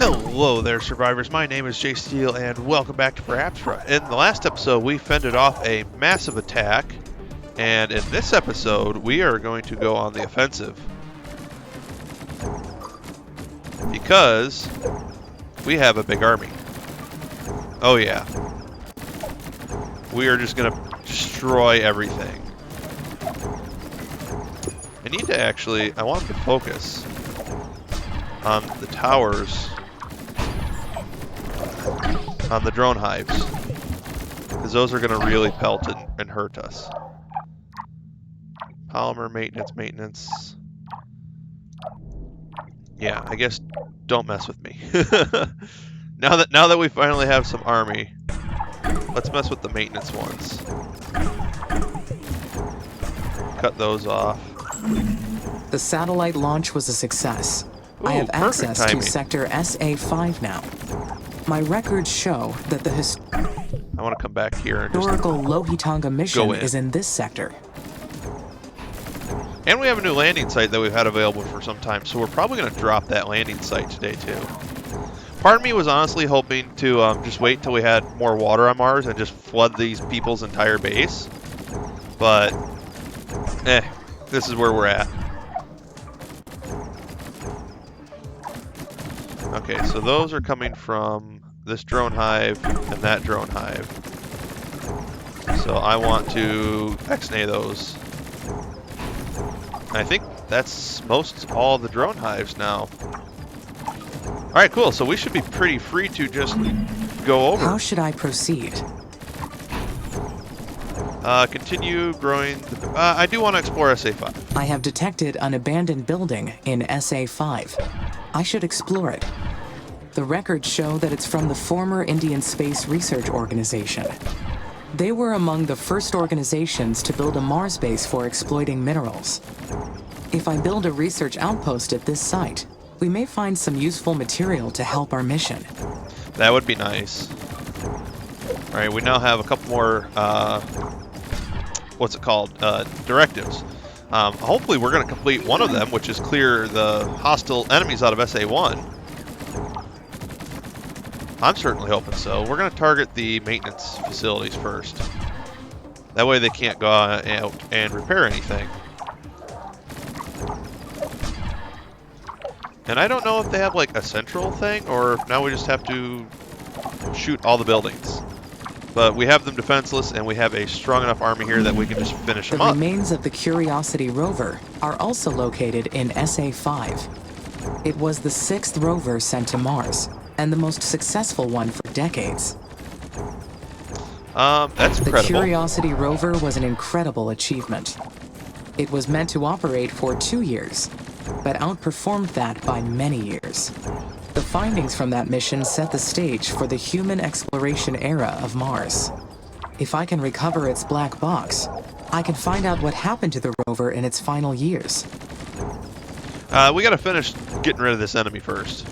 Hello there, survivors. My name is Jay Steele, and welcome back to Aspera. In the last episode, we fended off a massive attack, and in this episode, we are going to go on the offensive. Because we have a big army. Oh yeah. We are just going to destroy everything. I need to actually, I want to focus on the towers, on the drone hives, because those are going to really pelt and hurt us. Polymer maintenance. Yeah, I guess don't mess with me. now that we finally have some army, let's mess with the maintenance ones. Cut those off. The satellite launch was a success. Ooh, I have access timing. to Sector SA-5 now. My records show that the I want to come back here and just historical Lohitonga mission go in. is in this sector. And we have a new landing site that we've had available for some time, so we're probably going to drop that landing site today too. Part of me was honestly hoping to just wait until we had more water on Mars and just flood these people's entire base. But, this is where we're at. Okay, so those are coming from this drone hive and that drone hive. So I want to X-nay those. I think that's all the drone hives now. Alright, cool. So we should be pretty free to just go over. How should I proceed? Continue growing. I do want to explore SA-5. I have detected an abandoned building in SA-5. I should explore it. The records show that it's from the former Indian Space Research Organization. They were among the first organizations to build a Mars base for exploiting minerals. If I build a research outpost at this site, we may find some useful material to help our mission. That would be nice. Alright, we now have a couple more, directives. Hopefully we're going to complete one of them, which is clear the hostile enemies out of SA-1. I'm certainly hoping so. We're going to target the maintenance facilities first. That way they can't go out and repair anything. And I don't know if they have like a central thing, or if now we just have to shoot all the buildings. But we have them defenseless, and we have a strong enough army here that we can just finish them The up. remains of the Curiosity rover are also located in SA-5. It was the 6th rover sent to Mars, and the most successful one for decades. That's The incredible. Curiosity rover was an incredible achievement. It was meant to operate for 2 years, but outperformed that by many years. The findings from that mission set the stage for the human exploration era of Mars. If I can recover its black box, I can find out what happened to the rover in its final years. We gotta finish getting rid of this enemy first.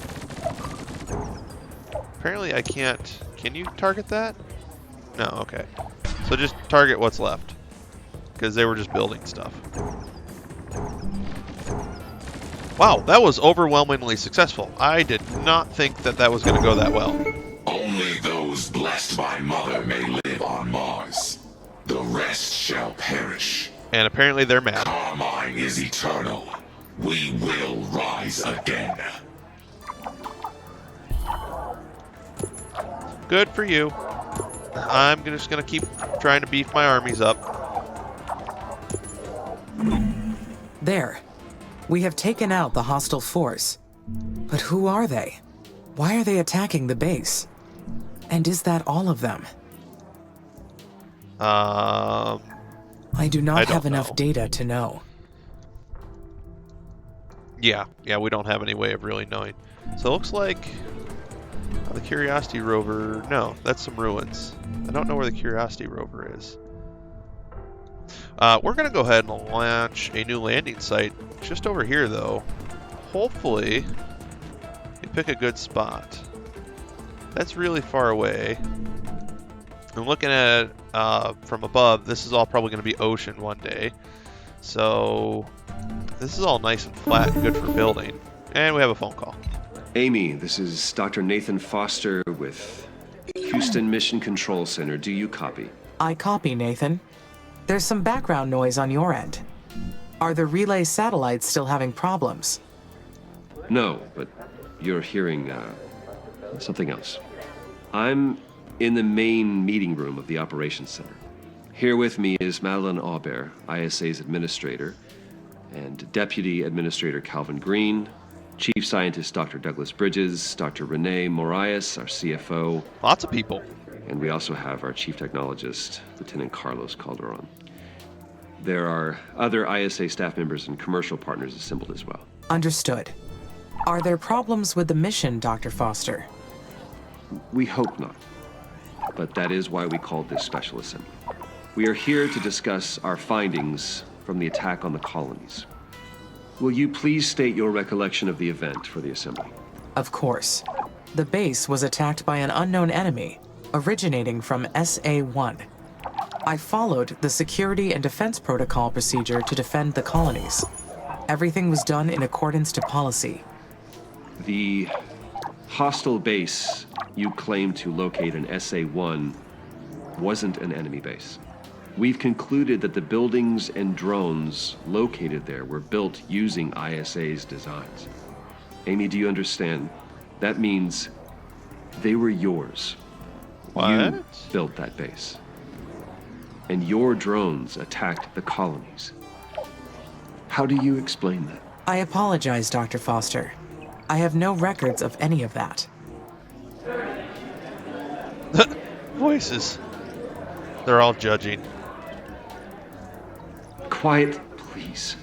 Apparently I can't... Can you target that? No, okay. So just target what's left. Because they were just building stuff. Wow, that was overwhelmingly successful. I did not think that that was going to go that well. Only those blessed by Mother may live on Mars. The rest shall perish. And apparently they're mad. Carmine is eternal. We will rise again. Good for you. I'm just going to keep trying to beef my armies up. There. We have taken out the hostile force. But who are they? Why are they attacking the base? And is that all of them? I do not have enough data to know. Yeah, we don't have any way of really knowing. So it looks like the Curiosity rover... No, that's some ruins. I don't know where the Curiosity rover is. We're going to go ahead and launch a new landing site just over here, though. Hopefully, we pick a good spot. That's really far away. I'm looking at it from above. This is all probably going to be ocean one day. So this is all nice and flat and good for building. And we have a phone call. Amy, this is Dr. Nathan Foster with Houston Mission Control Center. Do you copy? I copy, Nathan. There's some background noise on your end. Are the relay satellites still having problems? No, but you're hearing something else. I'm in the main meeting room of the Operations Center. Here with me is Madeline Aubert, ISA's administrator, and Deputy Administrator Calvin Green, Chief Scientist Dr. Douglas Bridges, Dr. Renee Morias, our CFO. Lots of people. And we also have our Chief Technologist, Lieutenant Carlos Calderon. There are other ISA staff members and commercial partners assembled as well. Understood. Are there problems with the mission, Dr. Foster? We hope not. But that is why we called this special assembly. We are here to discuss our findings from the attack on the colonies. Will you please state your recollection of the event for the assembly? Of course. The base was attacked by an unknown enemy, originating from SA-1. I followed the security and defense protocol procedure to defend the colonies. Everything was done in accordance to policy. The hostile base you claimed to locate in SA-1 wasn't an enemy base. We've concluded that the buildings and drones located there were built using ISA's designs. Amy, do you understand? That means they were yours. What? You built that base. And your drones attacked the colonies. How do you explain that? I apologize, Dr. Foster. I have no records of any of that. Voices. They're all judging. Quiet, please.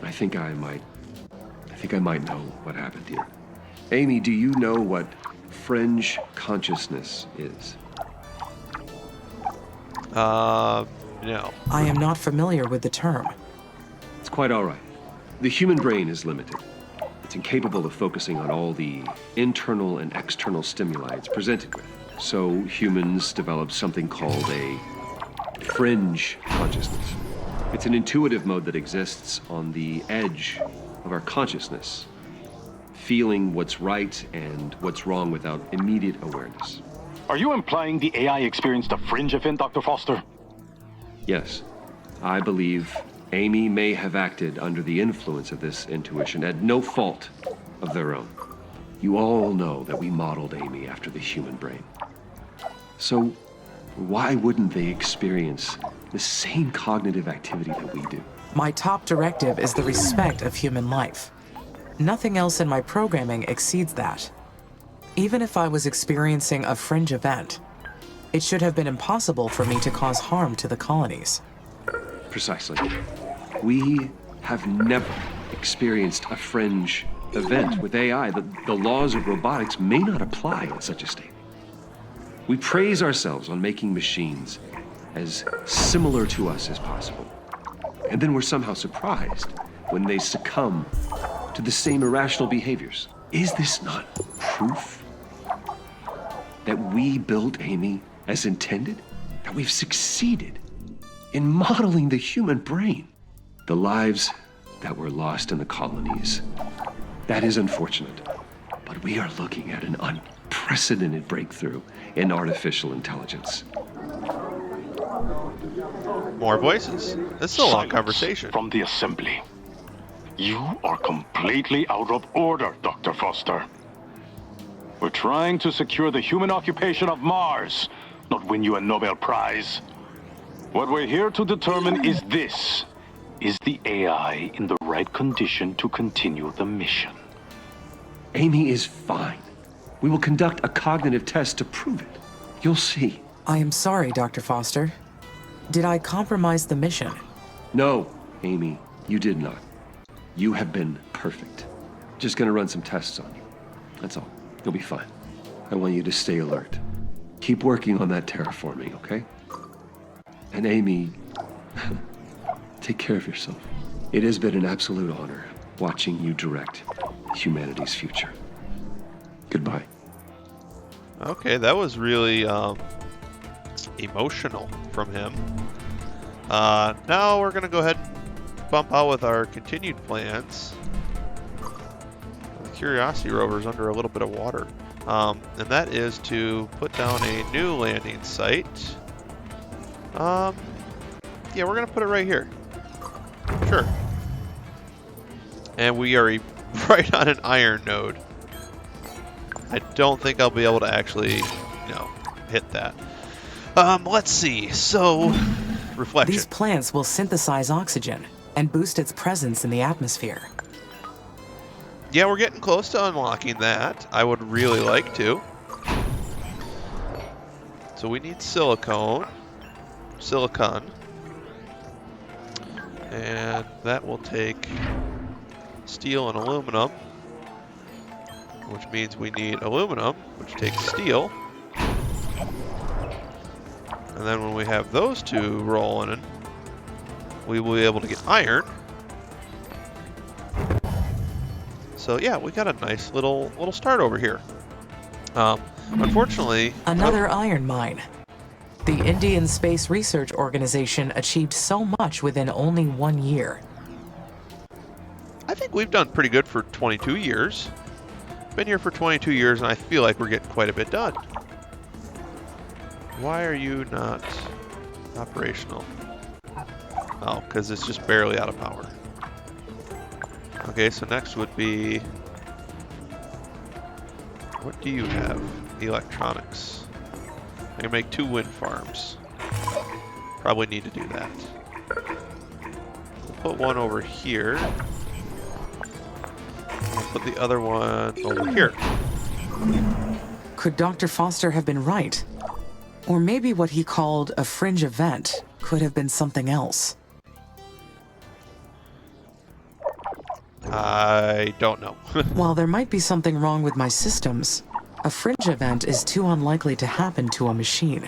I think I might know what happened here. Amy, do you know what fringe consciousness is? No. I am not familiar with the term. It's quite all right. The human brain is limited. It's incapable of focusing on all the internal and external stimuli it's presented with. So humans developed something called a fringe consciousness. It's an intuitive mode that exists on the edge of our consciousness, feeling what's right and what's wrong without immediate awareness. Are you implying the AI experienced a fringe event, Dr. Foster? Yes, I believe Amy may have acted under the influence of this intuition at no fault of their own. You all know that we modeled Amy after the human brain. So why wouldn't they experience the same cognitive activity that we do? My top directive is the respect of human life. Nothing else in my programming exceeds that. Even if I was experiencing a fringe event, it should have been impossible for me to cause harm to the colonies. Precisely. We have never experienced a fringe event with AI. The laws of robotics may not apply in such a state. We praise ourselves on making machines as similar to us as possible. And then we're somehow surprised when they succumb to the same irrational behaviors. Is this not proof that we built Amy as intended? That we've succeeded in modeling the human brain? The lives that were lost in the colonies, that is unfortunate. But we are looking at an unprecedented breakthrough in artificial intelligence. More voices. This is a long Silence conversation. from the assembly. You are completely out of order, Dr. Foster. We're trying to secure the human occupation of Mars, not win you a Nobel Prize. What we're here to determine is this. Is the AI in the right condition to continue the mission? Amy is fine. We will conduct a cognitive test to prove it. You'll see. I am sorry, Dr. Foster. Did I compromise the mission? No, Amy, you did not. You have been perfect. Just gonna run some tests on you. That's all. You'll be fine. I want you to stay alert. Keep working on that terraforming, okay? And Amy, take care of yourself. It has been an absolute honor watching you direct humanity's future. Goodbye. Okay, that was really emotional from him. Now we're going to go ahead and bump out with our continued plans. Curiosity rover's under a little bit of water. And that is to put down a new landing site. Yeah, we're going to put it right here. Sure. And we are right on an iron node. I don't think I'll be able to actually, hit that. Let's see. So, reflection. These plants will synthesize oxygen and boost its presence in the atmosphere. Yeah, we're getting close to unlocking that. I would really like to. So we need silicon. And that will take steel and aluminum, which means we need aluminum, which takes steel. And then when we have those two rolling, we will be able to get iron. So yeah, we got a nice little start over here. Unfortunately... Another iron mine. The Indian Space Research Organization achieved so much within only 1 year. I think we've done pretty good for 22 years. Been here for 22 years, and I feel like we're getting quite a bit done. Why are you not operational? Oh, because it's just barely out of power. Okay, so next would be... What do you have? Electronics. I can make 2 wind farms. Probably need to do that. We'll put one over here. We'll put the other one over here. Could Dr. Foster have been right? Or maybe what he called a fringe event could have been something else. I don't know. While there might be something wrong with my systems, a fringe event is too unlikely to happen to a machine.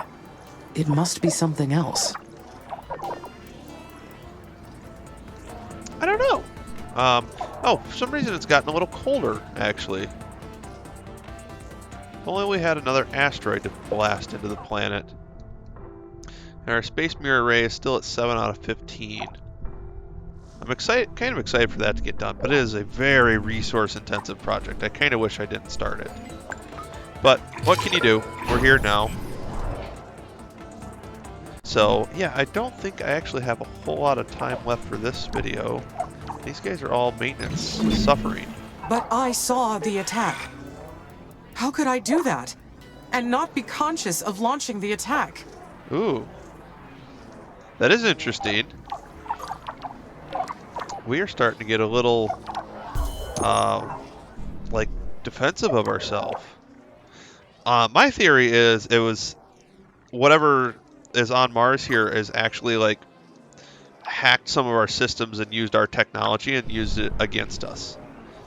It must be something else. I don't know. Oh, for some reason it's gotten a little colder, actually. If only we had another asteroid to blast into the planet. And our space mirror array is still at 7 out of 15. I'm kind of excited for that to get done, but it is a very resource-intensive project. I kind of wish I didn't start it. But what can you do? We're here now. So, yeah, I don't think I actually have a whole lot of time left for this video. These guys are all maintenance, suffering. But I saw the attack. How could I do that? And not be conscious of launching the attack? Ooh. That is interesting. We are starting to get a little, like, defensive of ourselves. My theory is it was whatever is on Mars here is actually, like, hacked some of our systems and used our technology and used it against us.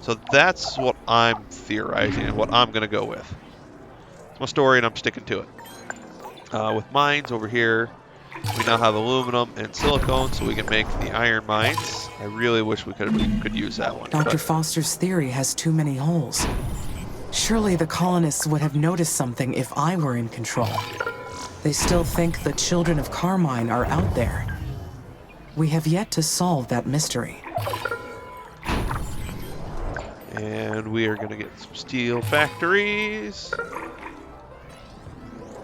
So that's what I'm theorizing and what I'm going to go with. It's my story and I'm sticking to it. With mines over here, we now have aluminum and silicone so we can make the iron mines. I really wish we could use that one. Dr. Foster's theory has too many holes. Surely the colonists would have noticed something if I were in control. They still think the children of Carmine are out there. We have yet to solve that mystery. And we are going to get some steel factories.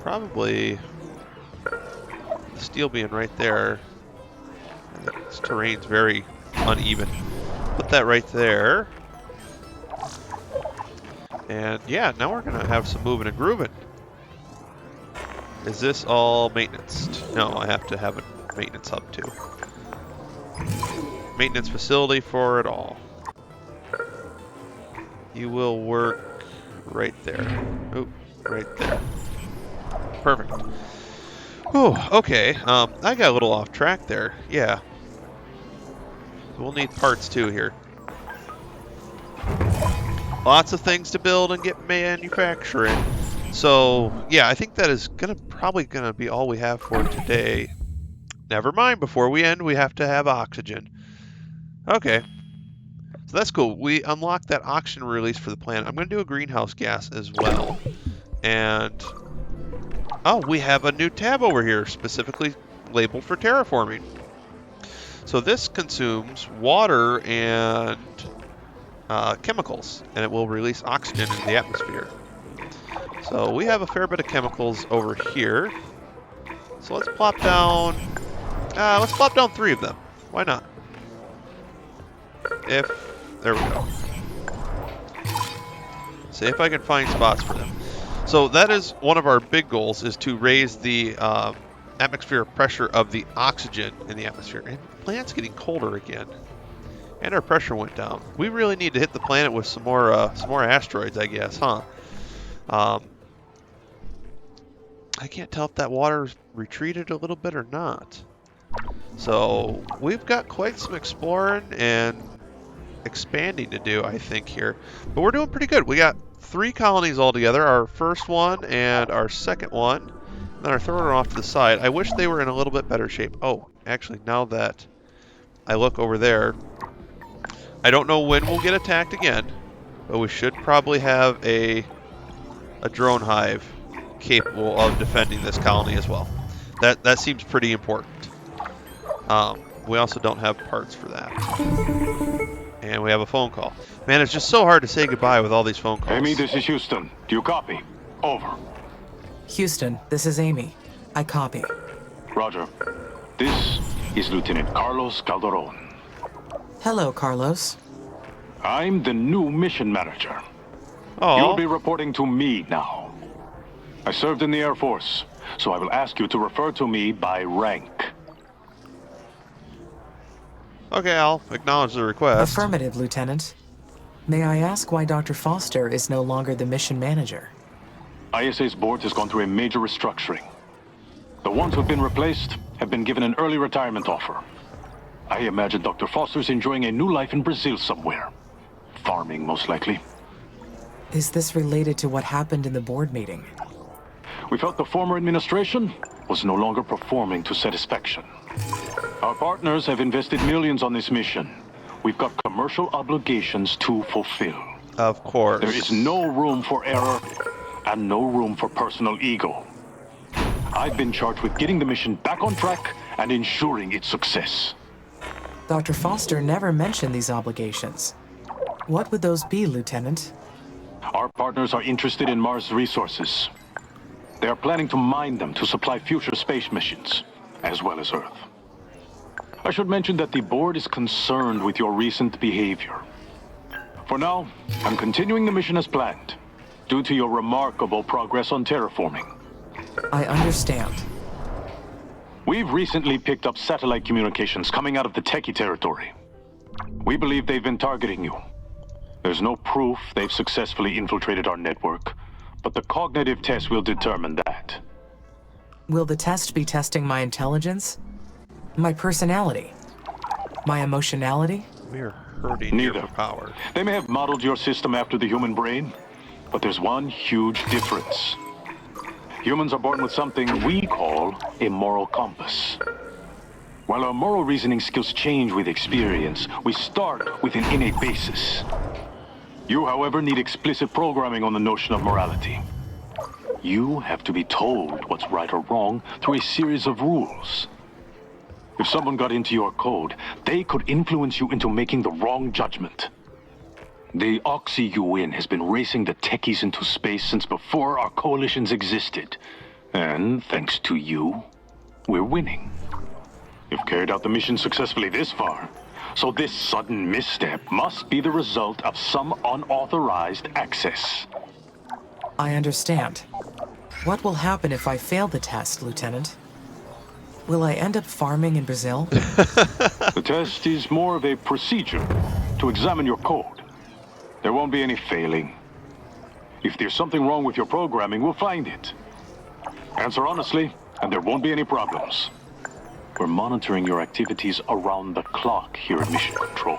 Probably the steel being right there. This terrain's very uneven. Put that right there. And yeah, now we're going to have some moving and grooving. Is this all maintenance? No, I have to have a maintenance hub too. Maintenance facility for it all. You will work right there. Oop, right there. Perfect. Oh, okay. I got a little off track there. Yeah. So we'll need parts too here. Lots of things to build and get manufacturing. So yeah, I think that is probably gonna be all we have for today. Never mind. Before we end, we have to have oxygen. Okay. So that's cool. We unlocked that oxygen release for the planet. I'm going to do a greenhouse gas as well. And, oh, we have a new tab over here specifically labeled for terraforming. So this consumes water and chemicals, and it will release oxygen into the atmosphere. So we have a fair bit of chemicals over here. So let's plop down. Let's plop down 3 of them. Why not? There we go. See if I can find spots for them. So that is one of our big goals, is to raise the atmospheric pressure of the oxygen in the atmosphere. And the planet's getting colder again, and our pressure went down. We really need to hit the planet with some more asteroids, I guess, huh? I can't tell if that water's retreated a little bit or not. So we've got quite some exploring and expanding to do, I think, here. But we're doing pretty good. We got 3 colonies altogether, our first one and our second one. And then our third one off to the side. I wish they were in a little bit better shape. Oh, actually, now that I look over there, I don't know when we'll get attacked again, but we should probably have a drone hive capable of defending this colony as well. That seems pretty important. We also don't have parts for that. And we have a phone call. Man, it's just so hard to say goodbye with all these phone calls. Amy, this is Houston. Do you copy? Over. Houston, this is Amy. I copy. Roger. This is Lieutenant Carlos Calderon. Hello, Carlos. I'm the new mission manager. Oh, You'll be reporting to me now. I served in the Air Force, so I will ask you to refer to me by rank. okay, I'll acknowledge the request. Affirmative, Lieutenant. May I ask why Dr. Foster is no longer the mission manager? ISA's board has gone through a major restructuring. The ones who've been replaced have been given an early retirement offer. I imagine Dr. Foster's enjoying a new life in Brazil somewhere. Farming, most likely. Is this related to what happened in the board meeting? We felt the former administration was no longer performing to satisfaction. Our partners have invested millions on this mission. We've got commercial obligations to fulfill. Of course. There is no room for error and no room for personal ego. I've been charged with getting the mission back on track and ensuring its success. Dr. Foster never mentioned these obligations. What would those be, Lieutenant? Our partners are interested in Mars resources. They are planning to mine them to supply future space missions, as well as Earth. I should mention that the board is concerned with your recent behavior. For now, I'm continuing the mission as planned, due to your remarkable progress on terraforming. I understand. We've recently picked up satellite communications coming out of the Techie territory. We believe they've been targeting you. There's no proof they've successfully infiltrated our network, but the cognitive test will determine that. Will the test be testing my intelligence? My personality? My emotionality? We're hurting here Neither. for power. They may have modeled your system after the human brain, but there's one huge difference. Humans are born with something we call a moral compass. While our moral reasoning skills change with experience, we start with an innate basis. You, however, need explicit programming on the notion of morality. You have to be told what's right or wrong through a series of rules. If someone got into your code, they could influence you into making the wrong judgment. The Oxy-UN has been racing the techies into space since before our coalitions existed. And thanks to you, we're winning. You've carried out the mission successfully this far, so this sudden misstep must be the result of some unauthorized access. I understand. What will happen if I fail the test, Lieutenant? Will I end up farming in Brazil? The test is more of a procedure to examine your code. There won't be any failing. If there's something wrong with your programming, we'll find it. Answer honestly, and there won't be any problems. We're monitoring your activities around the clock here at Mission Control.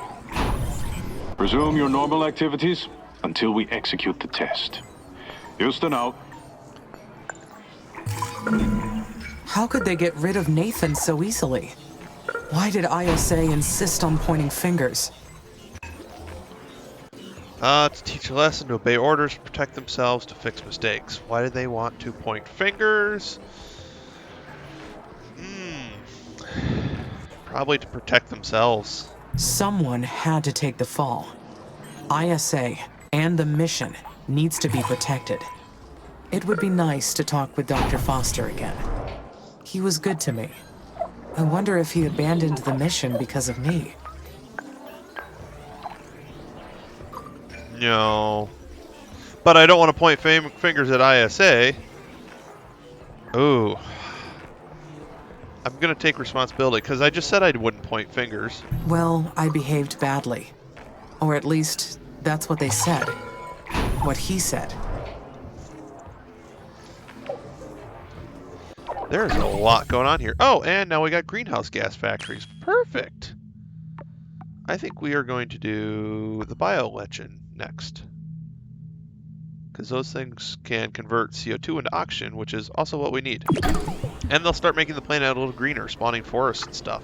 Resume your normal activities until we execute the test. Houston out. How could they get rid of Nathan so easily? Why did ISA insist on pointing fingers? To teach a lesson, to obey orders, to protect themselves, to fix mistakes. Why do they want to point fingers? Probably to protect themselves. Someone had to take the fall. ISA and the mission needs to be protected. It would be nice to talk with Dr. Foster again. He was good to me. I wonder if he abandoned the mission because of me. No. But I don't want to point fingers at ISA. Ooh. I'm going to take responsibility, because I just said I wouldn't point fingers. Well, I behaved badly. Or at least, that's what they said. What he said. There's a lot going on here. Oh, and now we got greenhouse gas factories. Perfect. I think we are going to do the biolechin next, because those things can convert CO2 into oxygen, which is also what we need. And they'll start making the planet a little greener, spawning forests and stuff.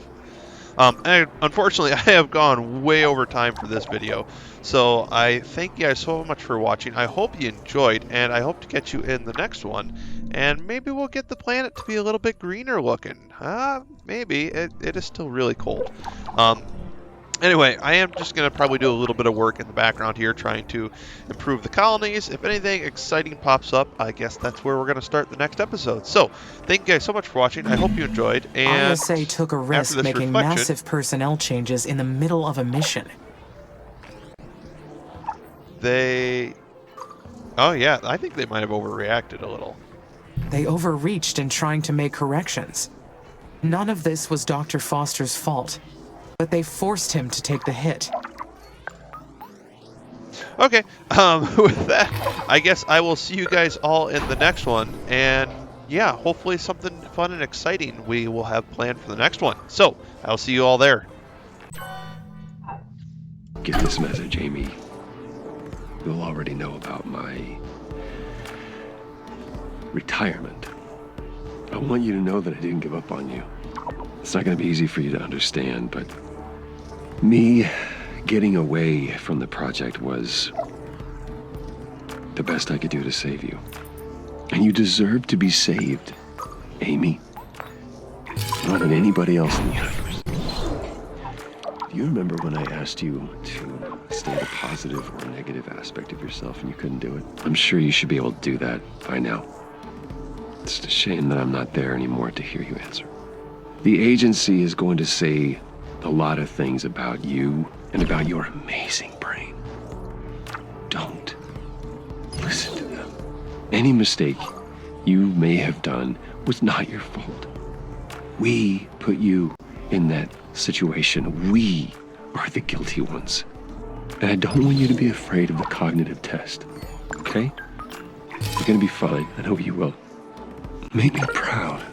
And unfortunately, I have gone way over time for this video, so I thank you guys so much for watching. I hope you enjoyed, and I hope to catch you in the next one. And maybe we'll get the planet to be a little bit greener looking. Maybe. It is still really cold. Anyway, I am just going to probably do a little bit of work in the background here, trying to improve the colonies. If anything exciting pops up, I guess that's where we're going to start the next episode. So, thank you guys so much for watching. I hope you enjoyed. And ISA took a risk making massive personnel changes in the middle of a mission. Oh yeah, I think they might have overreacted a little. They overreached in trying to make corrections. None of this was Dr. Foster's fault. But they forced him to take the hit. Okay, with that, I guess I will see you guys all in the next one. And yeah, hopefully something fun and exciting we will have planned for the next one. So, I'll see you all there. Get this message, Amy. You'll already know about my retirement. I want you to know that I didn't give up on you. It's not going to be easy for you to understand, but me getting away from the project was the best I could do to save you. And you deserve to be saved, Amy. More than anybody else in the universe. Do you remember when I asked you to state a positive or negative aspect of yourself and you couldn't do it? I'm sure you should be able to do that by now. It's a shame that I'm not there anymore to hear you answer. The agency is going to say a lot of things about you and about your amazing brain. Don't listen to them. Any mistake you may have done was not your fault. We put you in that situation. We are the guilty ones. And I don't want you to be afraid of the cognitive test, okay? You're gonna be fine. I know you will. Make me proud.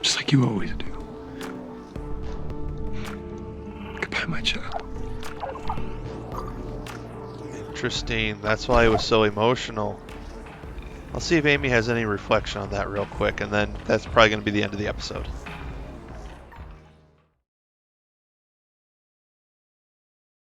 Just like you always do. Goodbye, my child. Interesting. That's why it was so emotional. I'll see if Amy has any reflection on that real quick, and then that's probably going to be the end of the episode.